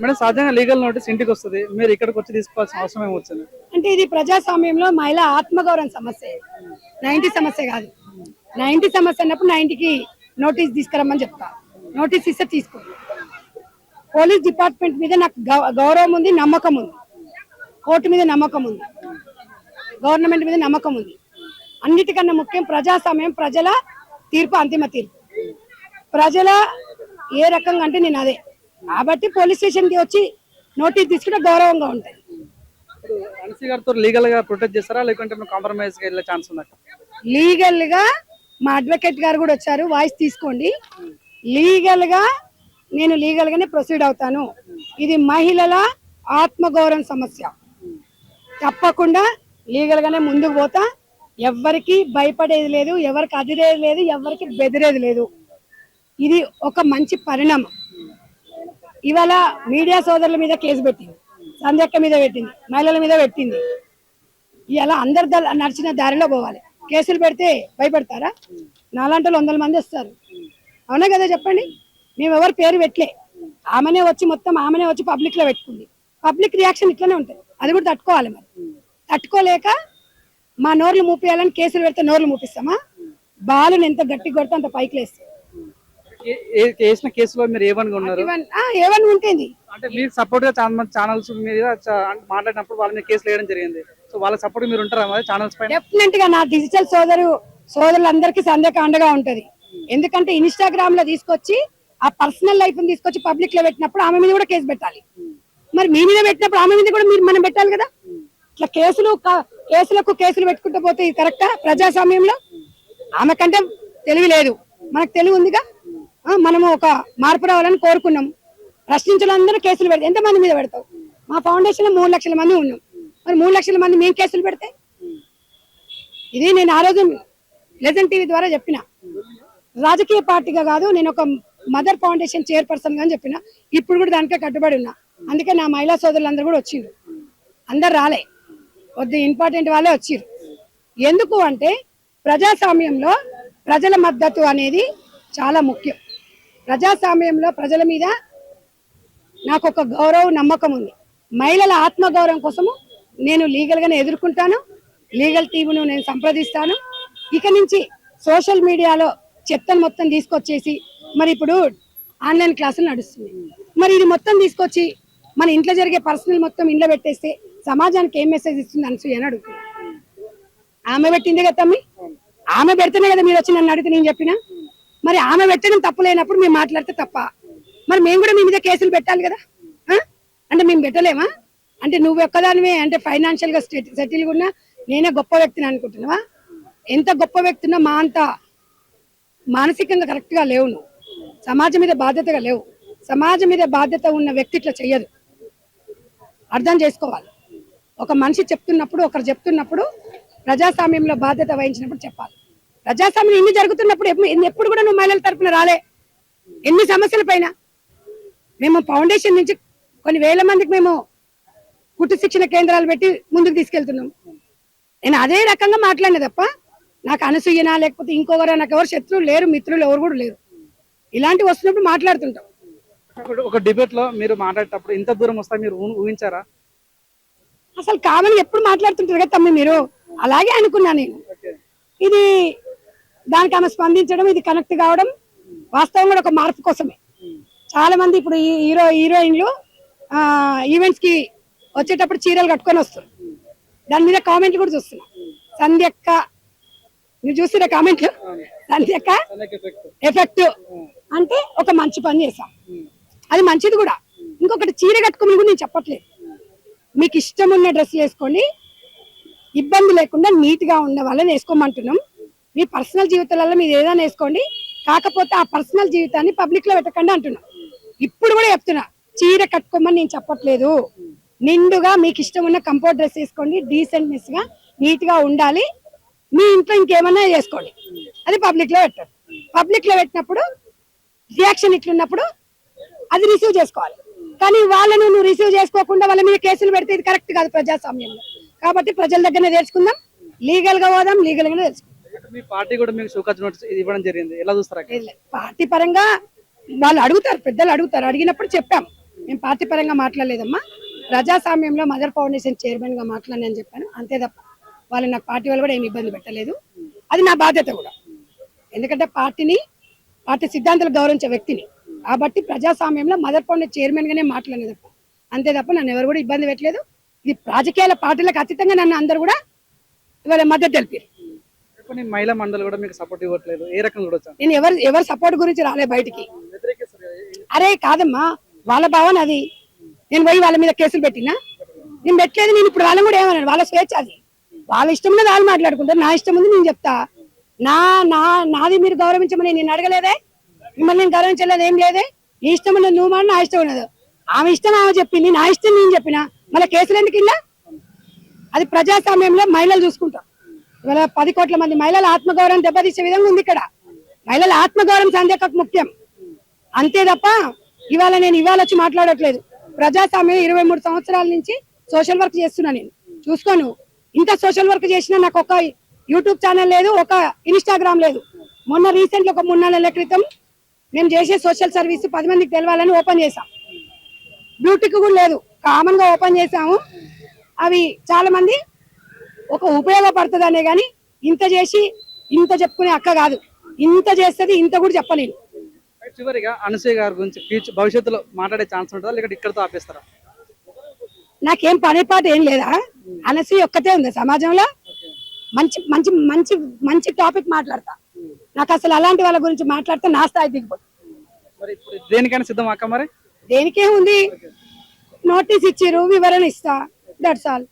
Madam సహజంగా legal notice ఇంటికి వస్తుంది, మీరు ఇక్కడికి వచ్చి తీసుకోవాల్సిన అవసరం ఏమొచ్చింది? అంటే ఇది ప్రజాస్వామ్యంలో మహిళా ఆత్మగౌరవం సమస్య. 90 సమస్య కాదు. 90 సమస్య అన్నప్పుడు 90కి నోటీస్ తీసుకురమ్మని చెప్తా. నోటీస్ ఇస్తే తీసుకో. పోలీస్ డిపార్ట్మెంట్ మీద నాకు గౌరవం ఉంది, నమ్మకం ఉంది. కోర్టు మీద నమ్మకం ఉంది, గవర్నమెంట్ మీద నమ్మకం ఉంది. అన్నిటికన్నా ముఖ్యం ప్రజాస్వామ్యం, ప్రజల తీర్పు అంతిమ తీర్పు. ప్రజల ఏ రకంగా అంటే నేను అదే కాబట్టి పోలీస్ స్టేషన్ కి వచ్చి నోటీస్ తీసుకుంటే గౌరవంగా ఉంటుంది. అన్సీ గారితో లీగల్ గా ప్రొటెక్ట్ చేస్తారా లేకుంటే కాంప్రమైజ్ గా వెళ్ళే ఛాన్స్ ఉందా? లీగల్ గా మా అడ్వకేట్ గారు కూడా వచ్చారు, వాయిస్ తీసుకోండి. లీగల్ గా నేను లీగల్ గానే ప్రొసీడ్ అవుతాను. ఇది మహిళల ఆత్మగౌరవం సమస్య. తప్పకుండా లీగల్ గానే ముందుకు పోతా. ఎవరికి భయపడేది లేదు, ఎవరికి అదిరేది లేదు, ఎవరికి బెదిరేది లేదు. ఇది ఒక మంచి పరిణామం. ఇవాళ మీడియా సోదరుల మీద కేసు పెట్టింది, సంధ్యక్క మీద పెట్టింది, మహిళల మీద పెట్టింది. ఇలా అందరు నడిచిన దారిలో పోవాలి. కేసులు పెడితే భయపడతారా? నాలాంటి 100 మంది వస్తారు, అవునా కదా చెప్పండి. మేము ఎవరి పేరు పెట్టలే, ఆమెనే వచ్చి మొత్తం ఆమెనే వచ్చి పబ్లిక్ లో పెట్టుకుంది. పబ్లిక్ రియాక్షన్ ఇట్లనే ఉంటుంది, అది కూడా తట్టుకోవాలి. మరి తట్టుకోలేక మా నోర్లు మూపేయాలని కేసులు పెడితే నోర్లు మూపిస్తామా? బాలుని ఎంత గట్టి కొడితే అంత పైకి లేస్తాం. చేసిన కేసులో మీరు ఏమని ఉన్నారు? ఏమని ఉంటుంది అంటే మీరు సపోర్ట్ గా చాలా మంది ఛానల్స్ మీద మాట్లాడినప్పుడు వాళ్ళ మీద కేసులు వేయడం జరిగింది. సో వాళ్ళ సపోర్ట్ మీరు ఉంటారా మరి ఛానల్స్ పైన? డెఫినెట్ గా నా డిజిటల్ సోదరులందరికీ సందేహం అండగా ఉంటది. ఎందుకంటే ఇన్స్టాగ్రామ్ లో తీసుకొచ్చి ఆ పర్సనల్ లైఫ్ ని తీసుకొచ్చి పబ్లిక్ లో పెట్టినప్పుడు ఆమె మీద కూడా కేసు పెట్టాలి. మరి మీ మీద పెట్టినప్పుడు ఆమె మీద కూడా మనం పెట్టాలి కదా. ఇట్లా కేసులకు కేసులు పెట్టుకుంటూ పోతే ఇది కరెక్టా? ప్రజాస్వామ్యంలో ఆమె కంటే తెలివి లేదు, మనకు తెలివి ఉందిగా. మనము ఒక మార్పు రావాలని కోరుకున్నాం. ప్రశ్నించాలందరూ కేసులు పెడతాం. ఎంతమంది మీద పెడతావు? మా ఫౌండేషన్ 3 లక్షల మంది ఉన్నాం. మరి 3 లక్షల మంది మేము కేసులు పెడితే ఇది నేను ఆ రోజు లెజెండ్ టీవీ ద్వారా చెప్పిన. రాజకీయ పార్టీగా కాదు, నేను ఒక మదర్ ఫౌండేషన్ చైర్పర్సన్ గా చెప్పిన. ఇప్పుడు కూడా దానికే కట్టుబడి ఉన్నా. అందుకే నా మహిళా సోదరులందరూ కూడా వచ్చిండ్రు. అందరు రాలే, కొద్ది ఇంపార్టెంట్ వాళ్ళే వచ్చిర్రు. ఎందుకు అంటే ప్రజాస్వామ్యంలో ప్రజల మద్దతు అనేది చాలా ముఖ్యం. ప్రజాస్వామ్యంలో ప్రజల మీద నాకు ఒక గౌరవం, నమ్మకం ఉంది. మహిళల ఆత్మగౌరవం కోసము నేను లీగల్ గానే ఎదుర్కొంటాను. లీగల్ టీమును నేను సంప్రదిస్తాను. ఇక నుంచి సోషల్ మీడియాలో చెత్తను మొత్తం తీసుకొచ్చేసి, మరి ఇప్పుడు ఆన్లైన్ క్లాసులు నడుస్తుంది, మరి ఇది మొత్తం తీసుకొచ్చి మన ఇంట్లో జరిగే పర్సనల్ మొత్తం ఇంట్లో పెట్టేస్తే సమాజానికి ఏం మెసేజ్ ఇస్తుంది అనసూయ అని అడుగుతుంది. ఆమె పెట్టిందే కదా తమ్మి, ఆమె పెడితేనే కదా మీరు వచ్చి నన్ను అడిగితే నేను చెప్పిన. మరి ఆమె పెట్టడం తప్పు లేనప్పుడు మేము మాట్లాడితే తప్ప? మరి మేము కూడా మీ మీద కేసులు పెట్టాలి కదా. అంటే మేము పెట్టలేమా? అంటే నువ్వు ఒక్కదానివే అంటే ఫైనాన్షియల్ గా సెటిల్ ఉన్నా నేనే గొప్ప వ్యక్తిని అనుకుంటున్నావా? ఎంత గొప్ప వ్యక్తినా మా అంత మానసికంగా కరెక్ట్ గా లేవు. నువ్వు సమాజం మీద బాధ్యతగా లేవు. సమాజం మీద బాధ్యత ఉన్న వ్యక్తి ఇట్లా చెయ్యదు. అర్థం చేసుకోవాలి. ఒక మనిషి చెప్తున్నప్పుడు, ఒకరు చెప్తున్నప్పుడు ప్రజాస్వామ్యంలో బాధ్యత వహించినప్పుడు చెప్పాలి. ప్రజాస్వామ్యం ఇన్ని జరుగుతున్నప్పుడు ఎప్పుడు కూడా నువ్వు మహిళల తరపున రాలే. ఎన్ని సమస్యల పైన మేము ఫౌండేషన్ నుంచి కొన్ని వేల మందికి మేము కుట్టు శిక్షణ కేంద్రాలు పెట్టి ముందుకు తీసుకెళ్తున్నాం. నేను అదే రకంగా మాట్లాడిన తప్ప నాకు అనసూయనా లేకపోతే ఇంకొకరా, నాకు ఎవరు శత్రువులు లేరు, మిత్రులు ఎవరు కూడా లేరు. ఇలాంటివి వస్తున్నప్పుడు మాట్లాడుతుంటాం. ఒక డిబేట్ లో మీరు మాట్లాడేటప్పుడు ఇంత దూరం వస్తా మీరు ఊహించారా? అసలు కామన్ ఎప్పుడు మాట్లాడుతుంటారు కదా తమ్మి, మీరు అలాగే అనుకున్నా నేను. ఇది దానికి ఆమె స్పందించడం, ఇది కనెక్ట్ కావడం వాస్తవం కూడా ఒక మార్పు కోసమే. చాలా మంది ఇప్పుడు హీరోయిన్లు ఈవెంట్స్ కి వచ్చేటప్పుడు చీరలు కట్టుకొని వస్తారు. దాని మీద కామెంట్లు కూడా చూస్తున్నా. సంధ్యక్క, మీరు చూస్తున్న కామెంట్లు, సంధ్యక్క ఎఫెక్ట్ అంటే ఒక మంచి పని చేశాం, అది మంచిది కూడా. ఇంకొకటి చీర కట్టుకోమని కూడా నేను చెప్పట్లేదు. మీకు ఇష్టం ఉన్న డ్రెస్ వేసుకోండి, ఇబ్బంది లేకుండా నీట్ గా ఉన్న వాళ్ళని వేసుకోమంటున్నాం. మీ పర్సనల్ జీవితాలలో మీరు ఏదైనా వేసుకోండి, కాకపోతే ఆ పర్సనల్ జీవితాన్ని పబ్లిక్ లో పెట్టకండి అంటున్నా. ఇప్పుడు కూడా చెప్తున్నా, చీర కట్టుకోమని నేను చెప్పట్లేదు. నిండుగా మీకు ఇష్టం ఉన్న కంఫర్ట్ డ్రెస్ వేసుకోండి, డీసెంట్నెస్ గా నీట్ గా ఉండాలి. మీ ఇంట్లో ఇంకేమన్నా చేసుకోండి, అది పబ్లిక్ లో పెట్టండి. పబ్లిక్ లో పెట్టినప్పుడు రియాక్షన్ ఇట్లున్నప్పుడు అది రిసీవ్ చేసుకోవాలి. కానీ వాళ్ళను నువ్వు రిసీవ్ చేసుకోకుండా వాళ్ళ మీద కేసులు పెడితే ఇది కరెక్ట్ కాదు ప్రజాస్వామ్యంలో. కాబట్టి ప్రజల దగ్గరనే తెలుసుకుందాం, లీగల్ గా పోదాం, లీగల్ గానే తెలుసుకుందాం. మీ పార్టీ కూడా మీకు షోకాజ్ నోటీస్ ఇవ్వడం జరిగింది, ఎలా చూస్తారా? పార్టీ పరంగా వాళ్ళు అడుగుతారు, పెద్దలు అడుగుతారు, అడిగినప్పుడు చెప్పాం. మేము పార్టీ పరంగా మాట్లాడలేదమ్మా. ప్రజాస్వామ్యంలో మదర్ ఫౌండేషన్ చైర్మన్ గా మాట్లాడని చెప్పాను, అంతే తప్ప వాళ్ళు నాకు పార్టీ వాళ్ళు కూడా ఏమి ఇబ్బంది పెట్టలేదు. అది నా బాధ్యత కూడా, ఎందుకంటే పార్టీ సిద్ధాంతాలు గౌరవించే వ్యక్తిని కాబట్టి ప్రజాస్వామ్యంలో మదర్ ఫౌండేషన్ చైర్మన్ గానే మాట్లాడలేదు తప్ప, అంతే తప్ప నన్ను ఎవరు కూడా ఇబ్బంది పెట్టలేదు. ఇది రాజకీయాల పార్టీలకు అతీతంగా నన్ను అందరు కూడా ఇవాళ మద్దతు తెలిపారు. కొన్ని మహిళా మండలి కూడా మీకు సపోర్ట్ ఇవ్వట్లేదు, ఏ రకంగా చూడొచ్చు? నేను ఎవరు సపోర్ట్ గురించి రాలే బయటికి. వ్యతిరేకిస్తారు కదా. అరే కాదమ్మా, వాళ్ళ భావన అది. నేను పోయి వాళ్ళ మీద కేసులు పెట్టినా? నేను పెట్టలేదు. నేను ఇప్పుడు వాళ్ళని కూడా ఏమన్నాను, వాళ్ళ స్వేచ్ఛ అది, వాళ్ళ ఇష్టం ఉన్నది వాళ్ళు మాట్లాడుకుంటారు. నా ఇష్టం ఉంది నేను చెప్తా. నాది మీరు గౌరవించమని నేను అడగలేదే, మిమ్మల్ని నేను గౌరవించలేదు ఏం లేదే. నీ ఇష్టం ఉన్నది నువ్వు మాట, నా ఇష్టం ఉన్నది ఆమె ఇష్టం ఆమె చెప్పింది, నా ఇష్టం నేను చెప్పినా. మళ్ళీ కేసులు ఎందుకు ఇలా? అది ప్రజాస్వామ్యంలో మహిళలు చూసుకుంటాం. ఇవాళ 10 కోట్ల మంది మహిళల ఆత్మగౌరవం దెబ్బతీసే విధంగా ఉంది ఇక్కడ. మహిళల ఆత్మగౌరవం సంధ్యకు ముఖ్యం, అంతే తప్ప ఇవాళ వచ్చి మాట్లాడట్లేదు. ప్రజాస్వామ్యం 23 సంవత్సరాల నుంచి సోషల్ వర్క్ చేస్తున్నా నేను. చూసుకోను, ఇంత సోషల్ వర్క్ చేసినా నాకు ఒక యూట్యూబ్ ఛానల్ లేదు, ఒక ఇన్స్టాగ్రామ్ లేదు. మొన్న రీసెంట్ ఒక 3 నెలల క్రితం మేము చేసే సోషల్ సర్వీస్ 10 మందికి తెలవాలని ఓపెన్ చేసాం. బ్యూటీకి కూడా లేదు, కామన్ గా ఓపెన్ చేసాము. అవి చాలా మంది ఒక ఉపయోగపడుతుందనే గాని ఇంత చేసి ఇంత చెప్పుకునే అక్క కాదు. ఇంత చేస్తుంది, ఇంత కూడా చెప్పలేను. చివరిగా అనసూయ గారి గురించి భవిష్యత్తులో మాట్లాడే ఛాన్స్ ఉంటుందా, లేకపోతే ఇక్కడతో ఆపేస్తారా? నాకేం పని పాట ఏం లేదా? అనసూయ ఒక్కతే ఉంది సమాజంలో. మంచి మంచి మంచి మంచి టాపిక్ మాట్లాడతా. నాకు అసలు అలాంటి వాళ్ళ గురించి మాట్లాడితే నా స్థాయి దిగిపోతుంది. మరి ఇప్పుడు దేనికైనా సిద్ధం అక్క? మరి దేనికే ఉంది, నోటీస్ ఇచ్చిర్రు, వివరణ ఇస్తా, దట్స్ ఆల్.